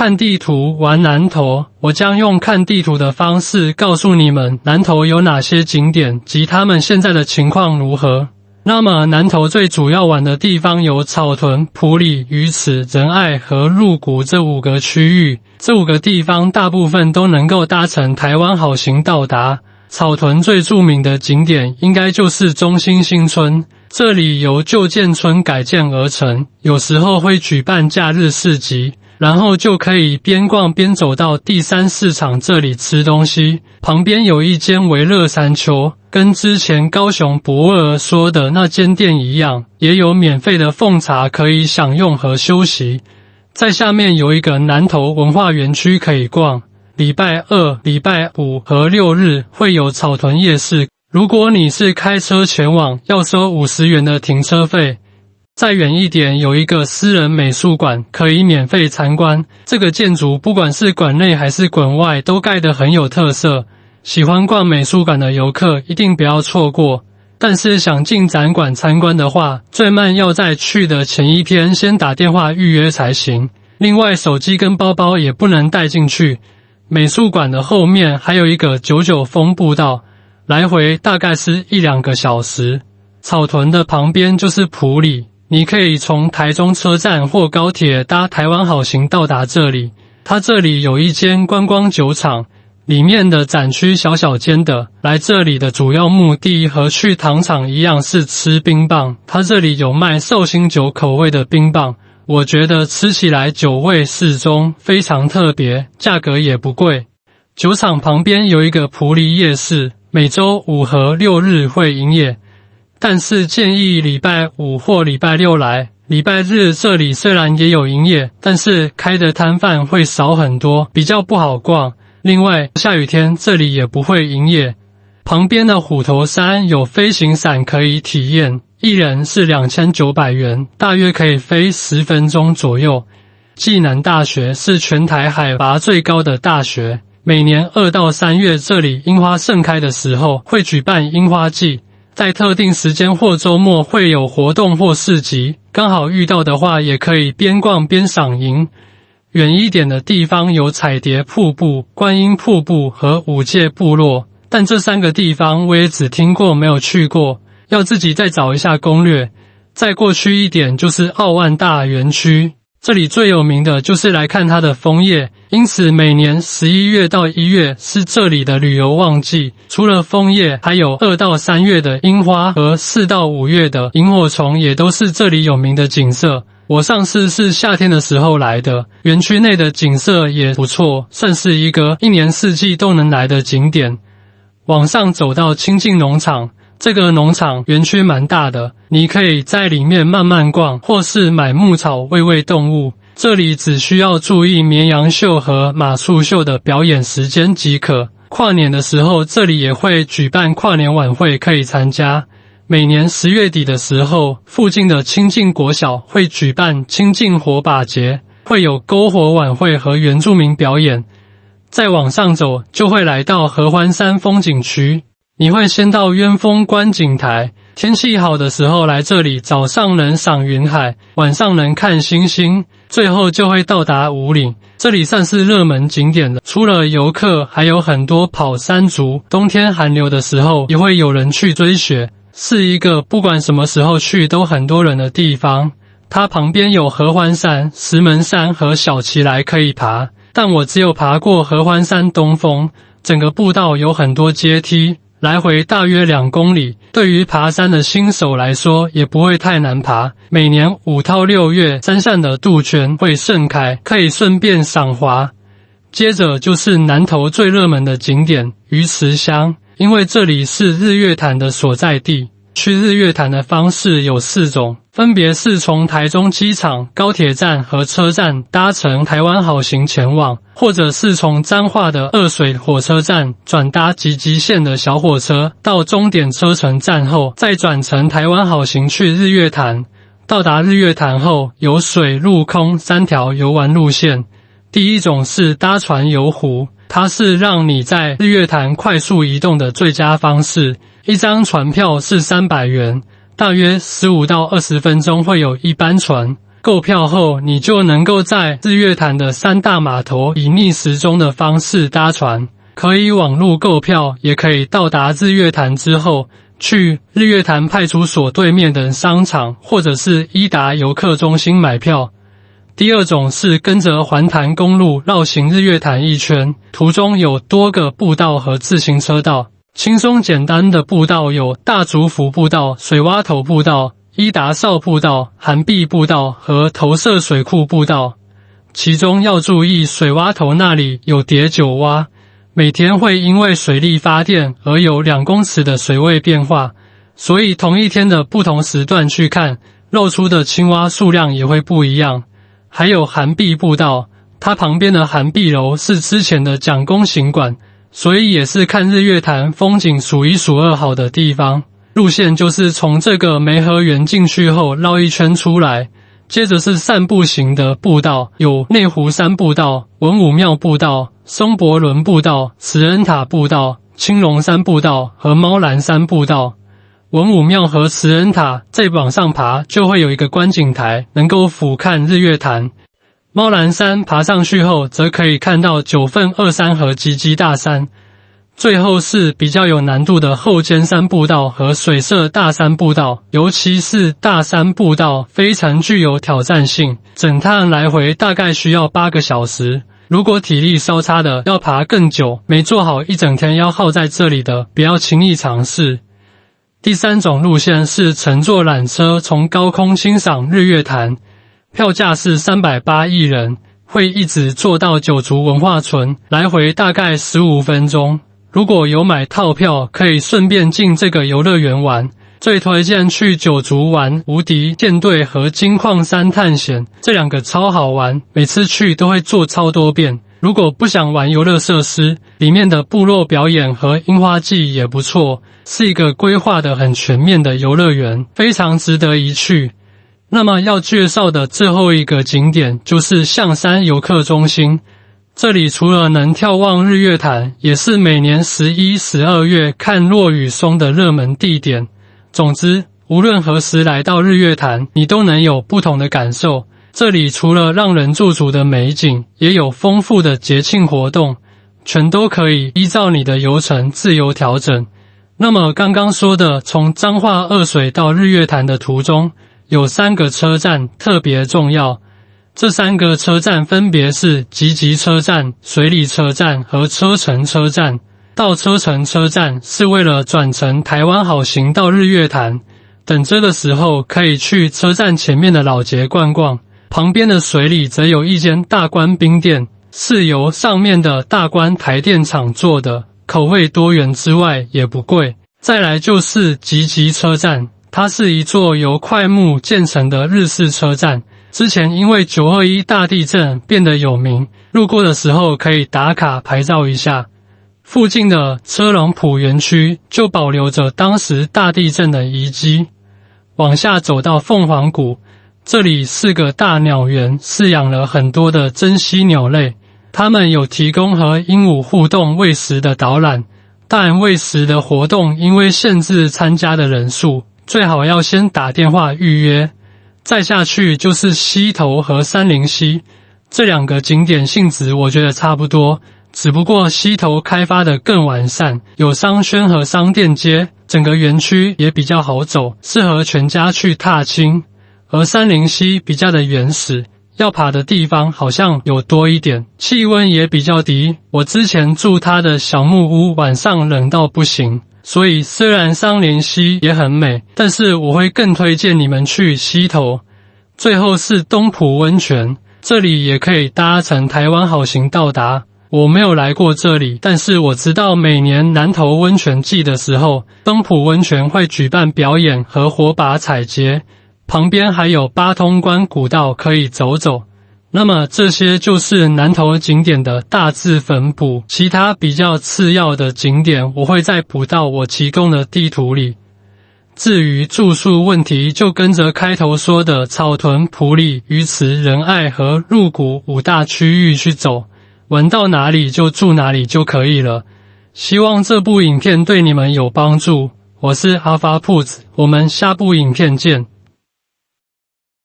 看地图玩南投，我将用看地图的方式告诉你们南投有哪些景点及他们现在的情况如何。那么南投最主要玩的地方有草屯、埔里、鱼池、仁爱和鹿谷这5个区域。这5个地方大部分都能够搭乘台湾好行到达。草屯最著名的景点应该就是中心新村，这里由旧建村改建而成，有时候会举办假日市集，然后就可以边逛边走到第3市场这里吃东西。旁边有一间维乐山丘，跟之前高雄博尔说的那间店一样，也有免费的奉茶可以享用和休息。在下面有一个南投文化园区可以逛，礼拜2、礼拜5和6日会有草屯夜市，如果你是开车前往，要收50元的停车费。再远一点有一个私人美术馆，可以免费参观。这个建筑不管是馆内还是馆外都盖得很有特色，喜欢逛美术馆的游客一定不要错过。但是想进展馆参观的话，最慢要在去的前1天先打电话预约才行。另外手机跟包包也不能带进去。美术馆的后面还有一个99峰步道，来回大概是1-2个小时。草屯的旁边就是埔里，你可以从台中车站或高铁搭台湾好行到达这里。它这里有一间观光酒厂，里面的展区小小间的，来这里的主要目的和去糖厂一样是吃冰棒。它这里有卖寿星酒口味的冰棒，我觉得吃起来酒味适中，非常特别，价格也不贵。酒厂旁边有一个埔里夜市，每周5和6日会营业，但是建议礼拜5或礼拜6来。礼拜日这里虽然也有营业，但是开的摊贩会少很多，比较不好逛。另外下雨天这里也不会营业。旁边的虎头山有飞行伞可以体验，一人是2900元，大约可以飞10分钟左右。暨南大学是全台海拔最高的大学，每年2到3月这里樱花盛开的时候会举办樱花季，在特定时间或周末会有活动或市集，刚好遇到的话也可以边逛边赏樱。远一点的地方有彩蝶瀑布、观音瀑布和五界部落，但这3个地方我也只听过没有去过，要自己再找一下攻略。再过去一点就是奥万大园区，这里最有名的就是来看它的枫叶，因此每年11月到1月是这里的旅游旺季。除了枫叶，还有2到3月的樱花和4到5月的萤火虫也都是这里有名的景色。我上次是夏天的时候来的，园区内的景色也不错，算是一个1年4季都能来的景点。往上走到清境农场，这个农场园区蛮大的，你可以在里面慢慢逛，或是买牧草喂喂动物。这里只需要注意绵羊秀和马术秀的表演时间即可。跨年的时候，这里也会举办跨年晚会可以参加。每年10月底的时候，附近的清境国小会举办清境火把节，会有篝火晚会和原住民表演。再往上走，就会来到合欢山风景区。你会先到鸢峰观景台，天气好的时候来这里，早上能赏云海，晚上能看星星，最后就会到达武岭。这里算是热门景点了，除了游客，还有很多跑山族，冬天寒流的时候也会有人去追雪，是一个不管什么时候去都很多人的地方。它旁边有合欢山、石门山和小旗来可以爬，但我只有爬过合欢山东峰，整个步道有很多阶梯，来回大约2公里，对于爬山的新手来说也不会太难爬。每年5到6月，山上的杜鹃会盛开，可以顺便赏花。接着就是南投最热门的景点鱼池乡，因为这里是日月潭的所在地。去日月潭的方式有4种，分别是从台中机场、高铁站和车站搭乘台湾好行前往，或者是从彰化的二水火车站转搭集集线的小火车到终点车城站后，再转乘台湾好行去日月潭。到达日月潭后，有水陆空3条游玩路线。第一种是搭船游湖，它是让你在日月潭快速移动的最佳方式。一张船票是300元，大约15到20分钟会有一班船。购票后，你就能够在日月潭的3大码头以逆时钟的方式搭船，可以网路购票，也可以到达日月潭之后，去日月潭派出所对面的商场或者是伊达游客中心买票。第二种是跟着环潭公路绕行日月潭一圈，途中有多个步道和自行车道。轻松简单的步道有大竹府步道、水洼头步道、伊达邵步道、涵碧步道和投射水库步道。其中要注意水洼头那里有叠九洼，每天会因为水力发电而有2公尺的水位变化，所以同一天的不同时段去看，露出的青蛙数量也会不一样。还有涵碧步道，它旁边的涵碧楼是之前的蒋公行馆，所以也是看日月潭风景数1数2好的地方。路线就是从这个梅河园进去后绕一圈出来，接着是散步型的步道，有内湖山步道、文武庙步道、松柏仑步道、慈恩塔步道、青龙山步道和猫兰山步道。文武庙和慈恩塔再往上爬就会有一个观景台，能够俯瞰日月潭。猫兰山爬上去后则可以看到9份2山和吉吉大山。最后是比较有难度的后尖山步道和水社大山步道，尤其是大山步道非常具有挑战性，整趟来回大概需要8个小时。如果体力稍差的要爬更久，没做好一整天要耗在这里的，不要轻易尝试。第3种路线是乘坐缆车从高空欣赏日月潭，票价是380一人，会一直坐到九族文化村，来回大概15分钟。如果有买套票，可以顺便进这个游乐园玩。最推荐去九族玩无敌舰队和金矿山探险，这2个超好玩，每次去都会做超多遍。如果不想玩游乐设施，里面的部落表演和樱花季也不错，是一个规划的很全面的游乐园，非常值得一去。那么要介绍的最后一个景点就是象山游客中心。这里除了能眺望日月潭，也是每年11、12月看落羽松的热门地点。总之，无论何时来到日月潭，你都能有不同的感受。这里除了让人驻足的美景，也有丰富的节庆活动，全都可以依照你的游程自由调整。那么刚刚说的从彰化二水到日月潭的途中，有3个车站特别重要。这3个车站分别是集集车站、水里车站和车城车站。到车城车站是为了转乘台湾好行到日月潭，等车的时候可以去车站前面的老街逛逛。旁边的水里则有一间大关冰店，是由上面的大关台电厂做的，口味多元之外也不贵。再来就是集集车站，它是一座由块木建成的日式车站，之前因为921大地震变得有名，路过的时候可以打卡拍照一下。附近的车龙埔园区就保留着当时大地震的遗迹。往下走到凤凰谷，这里是个大鸟园，饲养了很多的珍稀鸟类，他们有提供和鹦鹉互动喂食的导览，但喂食的活动因为限制参加的人数，最好要先打电话预约。再下去就是溪头和杉林溪，这2个景点性质我觉得差不多，只不过溪头开发的更完善，有商圈和商店街，整个园区也比较好走，适合全家去踏青。而杉林溪比较的原始，要爬的地方好像有多一点，气温也比较低。我之前住它的小木屋，晚上冷到不行，所以虽然杉林溪也很美，但是我会更推荐你们去溪头。最后是东埔温泉，这里也可以搭乘台湾好行到达。我没有来过这里，但是我知道每年南投温泉季的时候，东埔温泉会举办表演和火把彩节，旁边还有八通关古道可以走走。那么这些就是南投景点的大致分布，其他比较次要的景点我会再补到我提供的地图里。至于住宿问题，就跟着开头说的草屯、埔里、鱼池、仁爱和鹿谷5大区域去走，玩到哪里就住哪里就可以了。希望这部影片对你们有帮助。我是 Alpha Puts， 我们下部影片见。